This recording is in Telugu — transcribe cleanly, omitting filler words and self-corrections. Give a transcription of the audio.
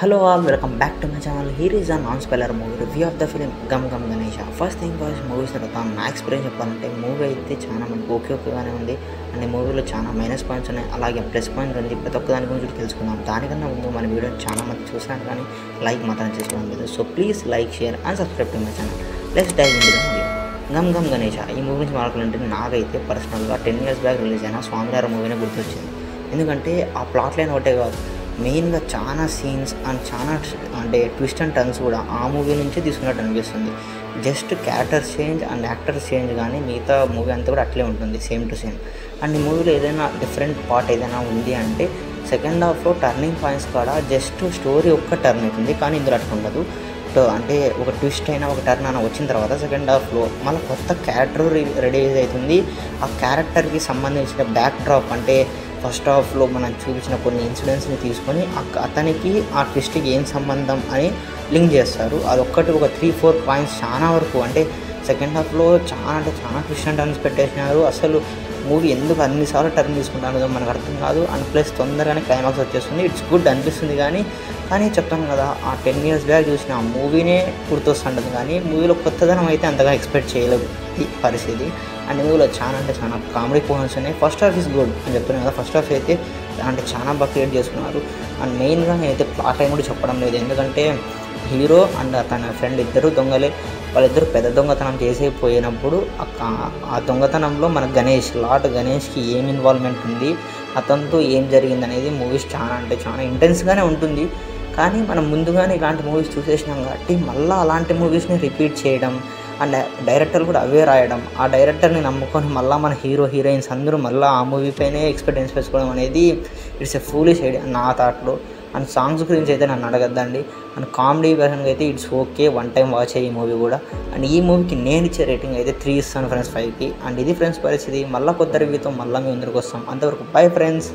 Hello all, welcome back to my channel. Here is a non-spoiler movie review of the film Gum Gum Ganesha. First thing first, movies తర్వాత నా ఎక్స్పీరియన్స్ చెప్పాలంటే మూవీ అయితే చాలా మనకు ఓకేగానే ఉంది. అండ్ ఈ మూవీలో చాలా మైనస్ పాయింట్స్ ఉన్నాయి, అలాగే ప్లస్ పాయింట్ ఉంది. ప్రతి ఒక్క దాని గురించి తెలుసుకుందాం. దానికన్నా ముందు మన వీడియో చాలా మంది చూసినారు కానీ లైక్ మాత్రం చేసుకోవడం లేదు. So please like, share and subscribe to my channel. Let's dive into the movie. Gam Gam Ganesha ఈ మూవీ నుంచి మాట్లాడాలంటే నాకైతే పర్సనల్గా 10 years బ్యాక్ రిలీజ్ అయిన స్వామివారి మూవీనే గుర్తొచ్చింది. ఎందుకంటే ఆ ప్లాట్ లైన్ ఒకటే కాదు, మెయిన్గా చాలా సీన్స్ అండ్ చాలా అంటే ట్విస్ట్ అండ్ టర్న్స్ కూడా ఆ మూవీ నుంచే తీసుకున్నట్టు అనిపిస్తుంది. Just characters change and actors change, కానీ మిగతా మూవీ అంతా కూడా అట్లే ఉంటుంది, సేమ్ టు సేమ్. అండ్ ఈ మూవీలో ఏదైనా డిఫరెంట్ పార్ట్ ఏదైనా ఉంది అంటే సెకండ్ హాఫ్లో టర్నింగ్ పాయింట్స్ కూడా జస్ట్ స్టోరీ ఒక్క టర్న్ అవుతుంది, కానీ ఇందులో అట్లా ఉండదు. అంటే ఒక ట్విస్ట్ అయినా ఒక టర్న్ అయినా వచ్చిన తర్వాత సెకండ్ హాఫ్లో మళ్ళీ కొత్త క్యారెక్టర్ రెడీ అవుతుంది. ఆ క్యారెక్టర్కి సంబంధించిన బ్యాక్ డ్రాప్ అంటే ఫస్ట్ హాఫ్లో మనం చూపించిన కొన్ని ఇన్సిడెంట్స్ని తీసుకొని అతనికి ఆ ట్విస్ట్కి ఏం సంబంధం అని లింక్ చేస్తారు. అదొక్కటి ఒక 3-4 పాయింట్స్ చాలా వరకు అంటే సెకండ్ హాఫ్లో చాలా ట్విస్ట్ అండ్ టర్న్స్ పెట్టేసినారు. అసలు మూవీ ఎందుకు అన్నిసార్లు టర్న్ తీసుకుంటానో మనకు అర్థం కాదు. అండ్ ప్లస్ తొందరగానే క్లైమాక్స్ వచ్చేస్తుంది. ఇట్స్ గుడ్ అనిపిస్తుంది, కానీ చెప్తాను కదా, ఆ 10 years బ్యాక్ చూసిన ఆ మూవీనే గుర్తొస్తుంటుంది, కానీ మూవీలో కొత్తదనం అయితే అంతగా ఎక్స్పెక్ట్ చేయలేదు ఈ పరిస్థితి. అండ్ మూవీలో చాలా కామెడీ పోర్షన్స్ ఉన్నాయి. ఫస్ట్ హాఫ్ ఈజ్ గుడ్ అని చెప్తున్నాను కదా, ఫస్ట్ హాఫ్ అయితే చాలా బాగా క్రియేట్ చేసుకున్నారు. అండ్ మెయిన్గా నేనైతే ప్లాట్ టైం కూడా చెప్పడం లేదు, ఎందుకంటే హీరో అండ్ తన ఫ్రెండ్ ఇద్దరు దొంగలే. వాళ్ళిద్దరు పెద్ద దొంగతనం చేసేపోయినప్పుడు ఆ దొంగతనంలో మన లార్డ్ గణేష్కి ఏం ఇన్వాల్వ్మెంట్ ఉంది, అతనితో ఏం జరిగింది అనేది మూవీస్ చాలా ఇంటెన్స్గానే ఉంటుంది. కానీ మనం ముందుగానే ఇలాంటి మూవీస్ చూసేసినాం కాబట్టి మళ్ళీ అలాంటి మూవీస్ని రిపీట్ చేయడం అండ్ డైరెక్టర్ కూడా అవే రాయడం, ఆ డైరెక్టర్ని నమ్ముకొని మళ్ళీ మన హీరోయిన్స్ అందరూ మళ్ళీ ఆ మూవీ పైనే ఎక్స్పెక్టెన్స్ పెంచుకోవడం అనేది ఇట్స్ ఎ ఫూలిష్ ఐడియా నా థాట్లో. అండ్ సాంగ్స్ గురించి అయితే నన్ను అడగద్దండి. అండ్ కామెడీ పరంగా అయితే ఇట్స్ ఓకే, 1 time వాచ్ అయ్యే ఈ మూవీ కూడా. అండ్ ఈ మూవీకి నేను ఇచ్చే రేటింగ్ అయితే 3 ఇస్తాను ఫ్రెండ్స్ 5కి. అండ్ ఇది ఫ్రెండ్స్ పరిస్థితి. మళ్ళీ కొత్త రివ్యూతో మళ్ళీ మీ ముందుకు వస్తాం. అంతవరకు బై ఫ్రెండ్స్.